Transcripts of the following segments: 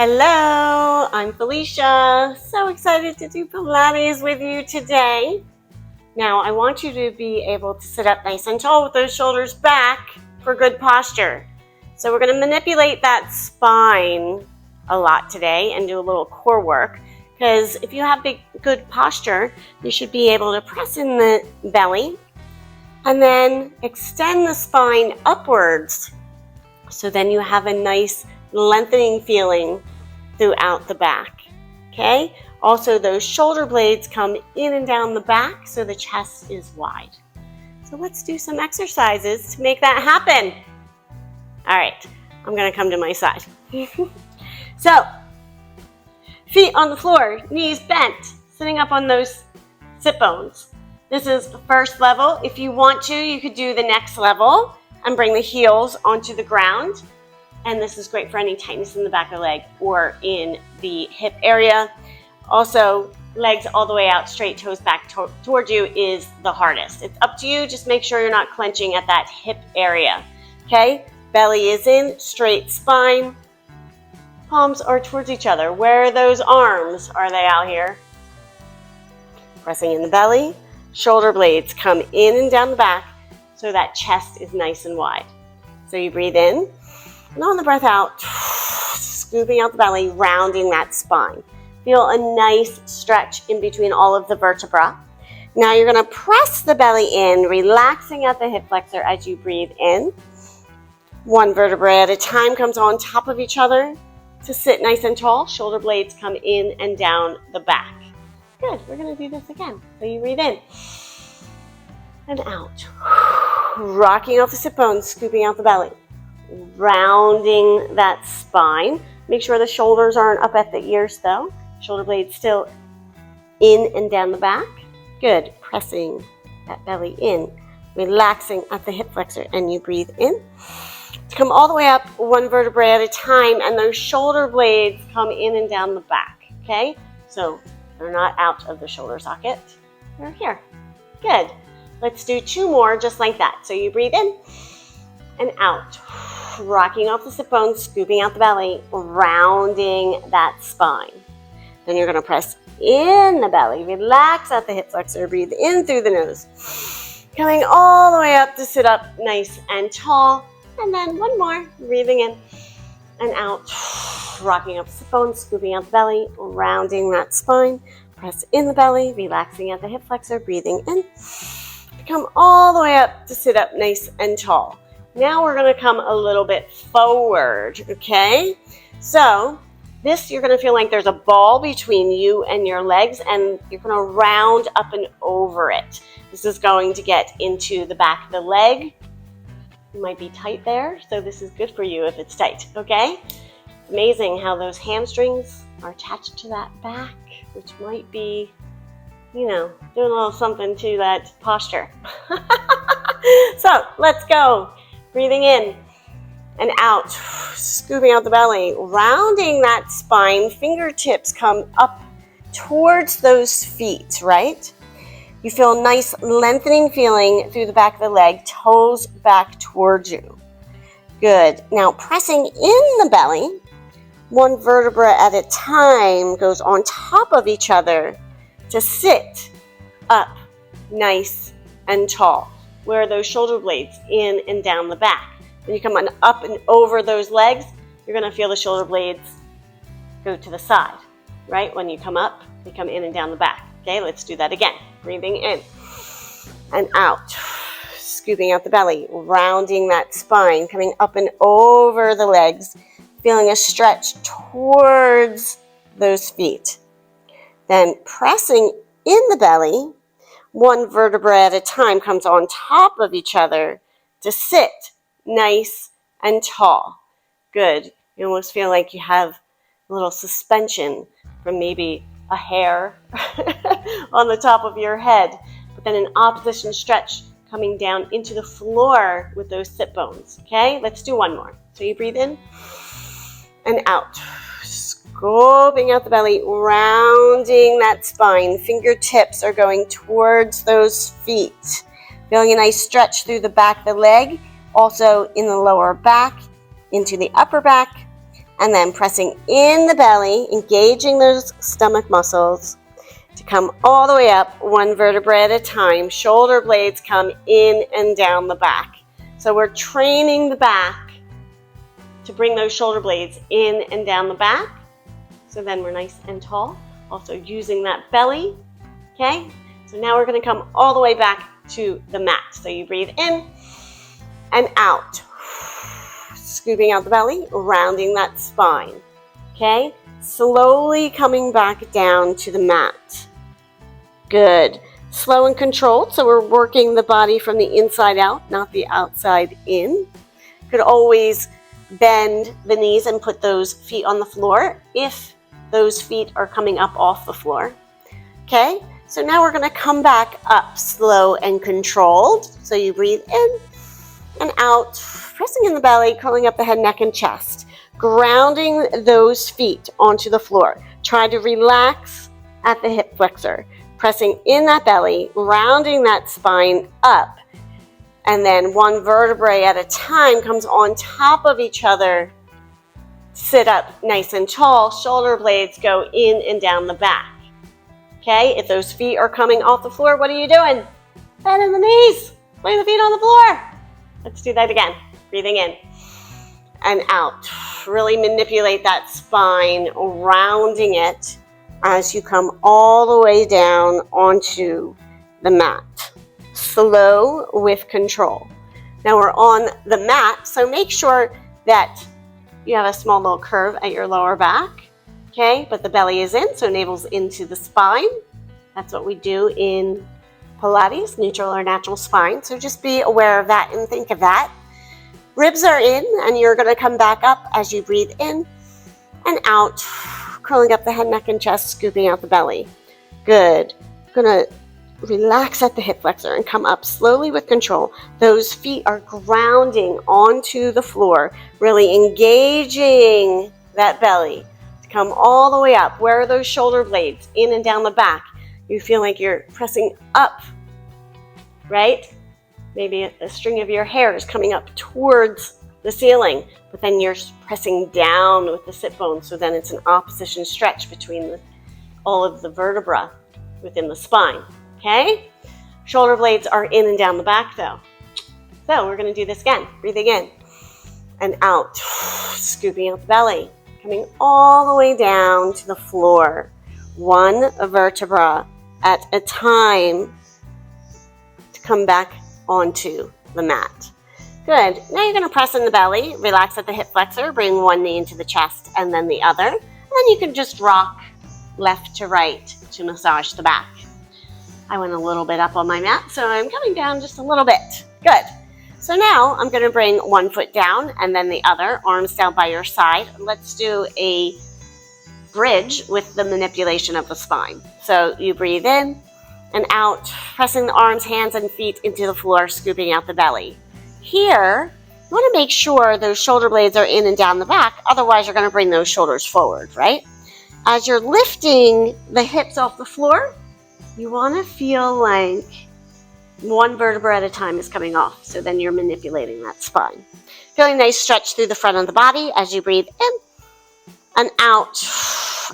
Hello, I'm Felicia. So excited to do Pilates with you today. Now, I want you to be able to sit up nice and tall with those shoulders back for good posture. So we're going to manipulate that spine a lot today and do a little core work, because if you have good posture, you should be able to press in the belly and then extend the spine upwards. So then you have a nice lengthening feeling throughout the back, okay? Also, those shoulder blades come in and down the back so the chest is wide. So let's do some exercises to make that happen. All right, I'm gonna come to my side. So, feet on the floor, knees bent, sitting up on those sit bones. This is the first level. If you want to, you could do the next level and bring the heels onto the ground. And this is great for any tightness in the back of the leg or in the hip area. Also, legs all the way out, straight toes back towards you is the hardest. It's up to you. Just make sure you're not clenching at that hip area. Okay? Belly is in, straight spine. Palms are towards each other. Where are those arms? Are they out here? Pressing in the belly. Shoulder blades come in and down the back so that chest is nice and wide. So you breathe in. And on the breath out, scooping out the belly, rounding that spine. Feel a nice stretch in between all of the vertebrae. Now you're going to press the belly in, relaxing at the hip flexor as you breathe in. One vertebrae at a time comes on top of each other to sit nice and tall. Shoulder blades come in and down the back. Good. We're going to do this again. So you breathe in and out. Rocking off the sit bones, scooping out the belly. Rounding that spine. Make sure the shoulders aren't up at the ears though. Shoulder blades still in and down the back. Good. Pressing that belly in. Relaxing at the hip flexor, and you breathe in. Come all the way up, one vertebrae at a time, and those shoulder blades come in and down the back. Okay? So they're not out of the shoulder socket. They're here. Good. Let's do two more just like that. So you breathe in and out. Rocking off the sit bones, scooping out the belly, rounding that spine. Then you're going to press in the belly, relax at the hip flexor, breathe in through the nose. Coming all the way up to sit up nice and tall. And then one more, breathing in and out. Rocking up the sit bones, scooping out the belly, rounding that spine. Press in the belly, relaxing at the hip flexor, breathing in. Come all the way up to sit up nice and tall. Now we're going to come a little bit forward, okay? So this, you're going to feel like there's a ball between you and your legs, and you're going to round up and over it. This is going to get into the back of the leg. It might be tight there, so this is good for you if it's tight, okay? It's amazing how those hamstrings are attached to that back, which might be, doing a little something to that posture. So let's go. Breathing in and out, scooping out the belly, rounding that spine. Fingertips come up towards those feet, right? You feel a nice lengthening feeling through the back of the leg, toes back towards you. Good. Now pressing in the belly, one vertebra at a time goes on top of each other to sit up nice and tall. Where are those shoulder blades? In and down the back. When you come on up and over those legs, you're going to feel the shoulder blades go to the side, right? When you come up, they come in and down the back. Okay, let's do that again. Breathing in and out. Scooping out the belly, rounding that spine, coming up and over the legs, feeling a stretch towards those feet. Then pressing in the belly, one vertebra at a time comes on top of each other to sit nice and tall. Good. You almost feel like you have a little suspension from maybe a hair on the top of your head, but then an opposition stretch coming down into the floor with those sit bones. Okay, let's do one more. So you breathe in and out. Scooping out the belly, rounding that spine. Fingertips are going towards those feet. Feeling a nice stretch through the back of the leg, also in the lower back, into the upper back, And then pressing in the belly, engaging those stomach muscles to come all the way up, one vertebra at a time. Shoulder blades come in and down the back. So we're training the back to bring those shoulder blades in and down the back. So then we're nice and tall. Also using that belly, okay? So now we're gonna come all the way back to the mat. So you breathe in and out. Scooping out the belly, rounding that spine, okay? Slowly coming back down to the mat. Good. Slow and controlled, so we're working the body from the inside out, not the outside in. You could always bend the knees and put those feet on the floor if those feet are coming up off the floor. Okay, so now we're gonna come back up slow and controlled. So you breathe in and out, pressing in the belly, curling up the head, neck, and chest, grounding those feet onto the floor. Try to relax at the hip flexor, pressing in that belly, rounding that spine up, and then one vertebrae at a time comes on top of each other. Sit up nice and tall, shoulder blades go in and down the back. Okay, if those feet are coming off the floor, what are you doing? Bend in the knees, lay the feet on the floor. Let's do that again. Breathing in and out. Really manipulate that spine, rounding it as you come all the way down onto the mat. Slow with control. Now we're on the mat, so make sure that you have a small little curve at your lower back, okay? But the belly is in, so navel's into the spine. That's what we do in Pilates, neutral or natural spine. So just be aware of that and think of that. Ribs are in, and you're gonna come back up as you breathe in and out, curling up the head, neck, and chest, scooping out the belly. Good. Gonna relax at the hip flexor and come up slowly with control. Those feet are grounding onto the floor, really engaging that belly to come all the way up. Where are those shoulder blades? In and down the back. You feel like you're pressing up, right? Maybe a string of your hair is coming up towards the ceiling, but then you're pressing down with the sit bone, so then it's an opposition stretch between all of the vertebra within the spine, okay? Shoulder blades are in and down the back though. So we're gonna do this again. Breathing in and out, scooping out the belly, coming all the way down to the floor, one vertebra at a time to come back onto the mat. Good. Now you're going to press in the belly, relax at the hip flexor, bring one knee into the chest and then the other. And then you can just rock left to right to massage the back. I went a little bit up on my mat, so I'm coming down just a little bit. Good. So now I'm going to bring one foot down and then the other, arms down by your side. Let's do a bridge with the manipulation of the spine. So you breathe in and out, pressing the arms, hands, and feet into the floor, scooping out the belly. Here, you want to make sure those shoulder blades are in and down the back, otherwise you're going to bring those shoulders forward, right? As you're lifting the hips off the floor, you want to feel like one vertebra at a time is coming off, so then you're manipulating that spine. Feeling nice stretch through the front of the body as you breathe in and out.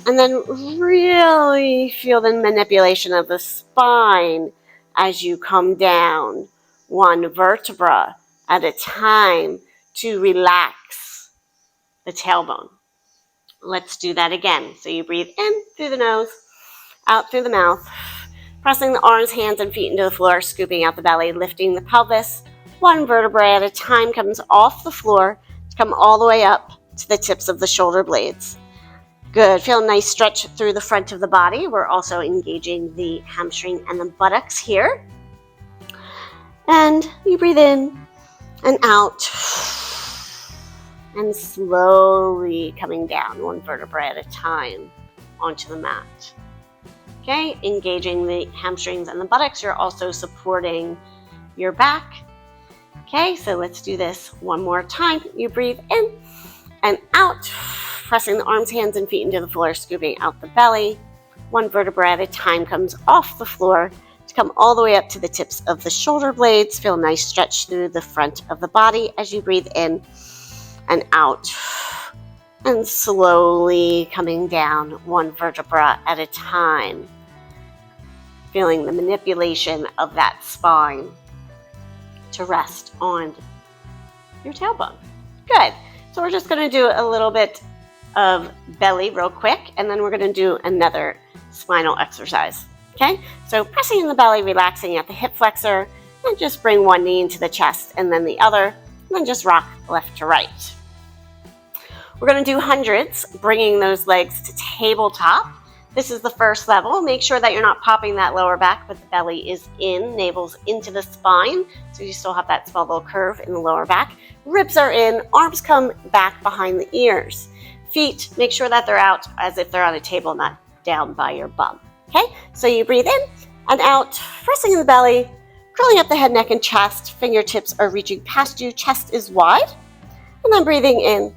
And then really feel the manipulation of the spine as you come down, one vertebra at a time to relax the tailbone. Let's do that again. So you breathe in through the nose, out through the mouth, pressing the arms, hands, and feet into the floor, scooping out the belly, lifting the pelvis. One vertebrae at a time comes off the floor to come all the way up to the tips of the shoulder blades. Good. Feel a nice stretch through the front of the body. We're also engaging the hamstring and the buttocks here. And you breathe in and out. And slowly coming down, one vertebrae at a time, onto the mat. Okay, engaging the hamstrings and the buttocks. You're also supporting your back. Okay, so let's do this one more time. You breathe in and out. Pressing the arms, hands, and feet into the floor, scooping out the belly. One vertebra at a time comes off the floor to come all the way up to the tips of the shoulder blades. Feel a nice stretch through the front of the body as you breathe in and out. and slowly coming down one vertebra at a time. Feeling the manipulation of that spine to rest on your tailbone. Good. So we're just going to do a little bit of belly real quick, and then we're going to do another spinal exercise. Okay? So pressing in the belly, relaxing at the hip flexor, and just bring one knee into the chest and then the other, and then just rock left to right. We're going to do hundreds, bringing those legs to tabletop. This is the first level. Make sure that you're not popping that lower back, but the belly is in, navel's into the spine, so you still have that small little curve in the lower back. Ribs are in, arms come back behind the ears. Feet, make sure that they're out as if they're on a table, not down by your bum. Okay, so you breathe in and out, pressing in the belly, curling up the head, neck, and chest. Fingertips are reaching past you, chest is wide. And then breathing in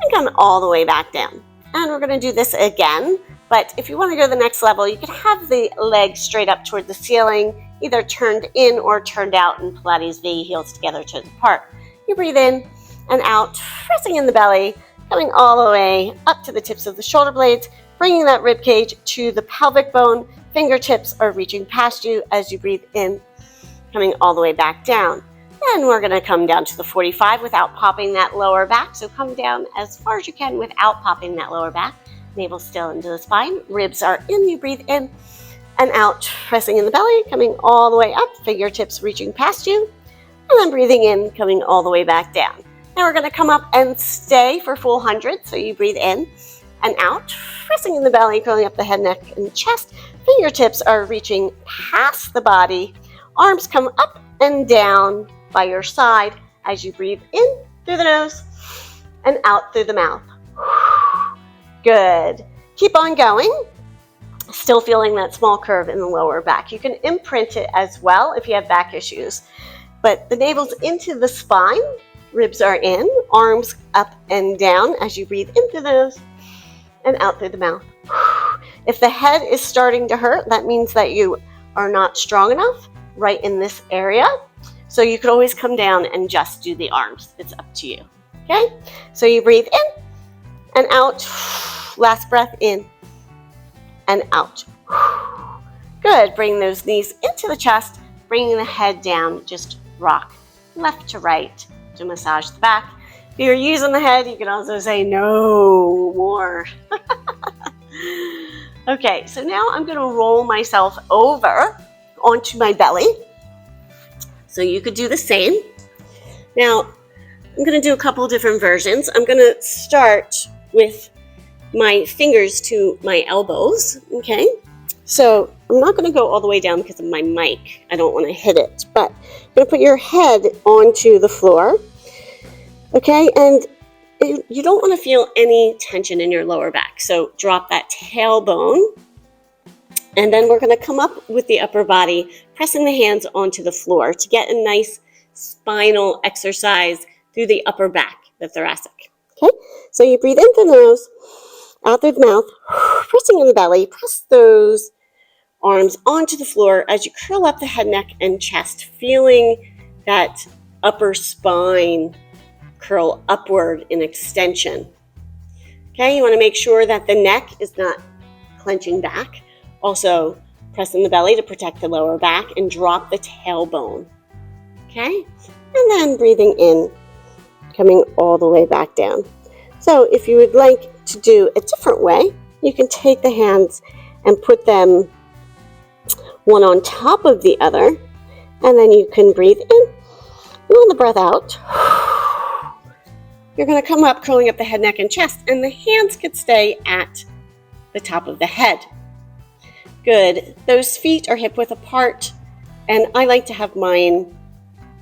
and come all the way back down. And we're going to do this again. But if you want to go to the next level, you can have the legs straight up toward the ceiling, either turned in or turned out in Pilates V, heels together, toes apart. You breathe in and out, pressing in the belly, coming all the way up to the tips of the shoulder blades, bringing that rib cage to the pelvic bone. Fingertips are reaching past you as you breathe in, coming all the way back down. Then we're going to come down to the 45 without popping that lower back. So come down as far as you can without popping that lower back. Navel still into the spine, ribs are in, you breathe in and out, pressing in the belly, coming all the way up, fingertips reaching past you, and then breathing in, coming all the way back down. Now we're going to come up and stay for full 100, so you breathe in and out, pressing in the belly, curling up the head, neck, and chest. Fingertips are reaching past the body, arms come up and down by your side as you breathe in through the nose and out through the mouth. Good. Keep on going. Still feeling that small curve in the lower back. You can imprint it as well if you have back issues. But the navel's into the spine, ribs are in, arms up and down as you breathe in through the nose and out through the mouth. If the head is starting to hurt, that means that you are not strong enough right in this area. So you could always come down and just do the arms. It's up to you. Okay? So you breathe in and out. Last breath in and out. Good. Bring those knees into the chest, bringing the head down. Just rock left to right to massage the back. If you're using the head, you can also say no more. Okay, so now I'm going to roll myself over onto my belly. So you could do the same. Now, I'm going to do a couple of different versions. I'm going to start with my fingers to my elbows, okay? So I'm not going to go all the way down because of my mic. I don't want to hit it, but you're going to put your head onto the floor, okay? And you don't want to feel any tension in your lower back. So drop that tailbone, and then we're going to come up with the upper body, pressing the hands onto the floor to get a nice spinal exercise through the upper back, the thoracic. Okay, so you breathe in through the nose, out through the mouth, pressing in the belly. Press those arms onto the floor as you curl up the head, neck, and chest, feeling that upper spine curl upward in extension. Okay, you want to make sure that the neck is not clenching back. Also, press in the belly to protect the lower back and drop the tailbone. Okay, and then breathing in, coming all the way back down. So if you would like to do a different way, you can take the hands and put them one on top of the other, and then you can breathe in and on the breath out. You're going to come up, curling up the head, neck, and chest, and the hands could stay at the top of the head. Good. Those feet are hip width apart, and I like to have mine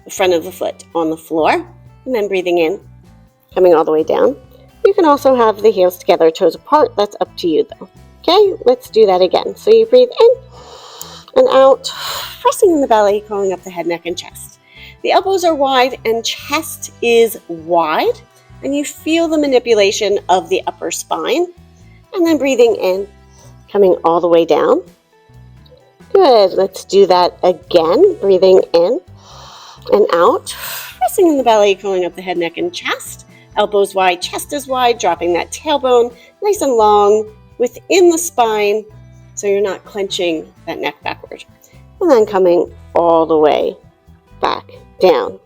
the front of the foot on the floor, and then breathing in, coming all the way down. You can also have the heels together, toes apart. That's up to you though. Okay, let's do that again. So you breathe in and out, pressing in the belly, curling up the head, neck, and chest. The elbows are wide and chest is wide, and you feel the manipulation of the upper spine. And then breathing in, coming all the way down. Good, let's do that again. Breathing in and out, pressing in the belly, curling up the head, neck, and chest Elbows wide, chest is wide, dropping that tailbone nice and long within the spine so you're not clenching that neck backward. And then coming all the way back down.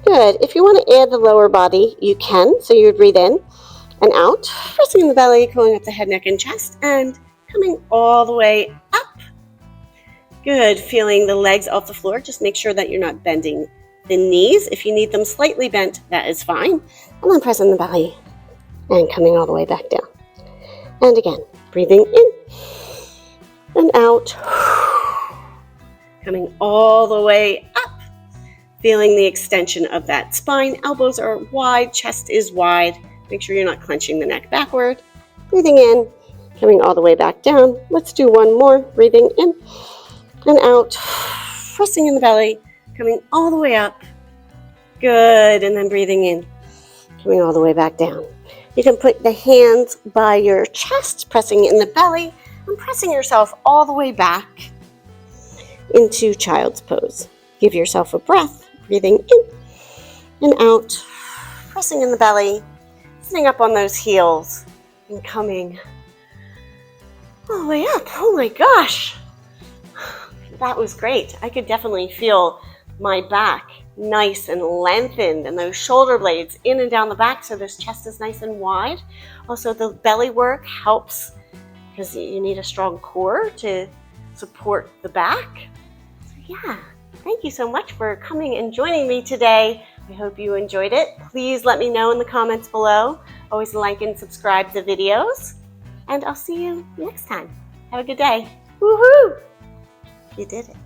Good. If you want to add the lower body, you can. So you would breathe in and out, pressing in the belly, pulling up the head, neck, and chest, and coming all the way up. Good. Feeling the legs off the floor. Just make sure that you're not bending the knees. If you need them slightly bent, that is fine. And then pressing the belly and coming all the way back down. And again, breathing in and out. Coming all the way up. Feeling the extension of that spine. Elbows are wide, chest is wide. Make sure you're not clenching the neck backward. Breathing in, coming all the way back down. Let's do one more. Breathing in and out. Pressing in the belly, coming all the way up. Good. And then breathing in, coming all the way back down. You can put the hands by your chest, pressing in the belly, and pressing yourself all the way back into child's pose. Give yourself a breath. Breathing in and out, pressing in the belly, sitting up on those heels, and coming all the way up. Oh my gosh, that was great. I could definitely feel my back nice and lengthened, and those shoulder blades in and down the back, so this chest is nice and wide. Also, the belly work helps because you need a strong core to support the back. So yeah. Thank you so much for coming and joining me today. I hope you enjoyed it. Please let me know in the comments below. Always like and subscribe to videos. And I'll see you next time. Have a good day. Woohoo! You did it.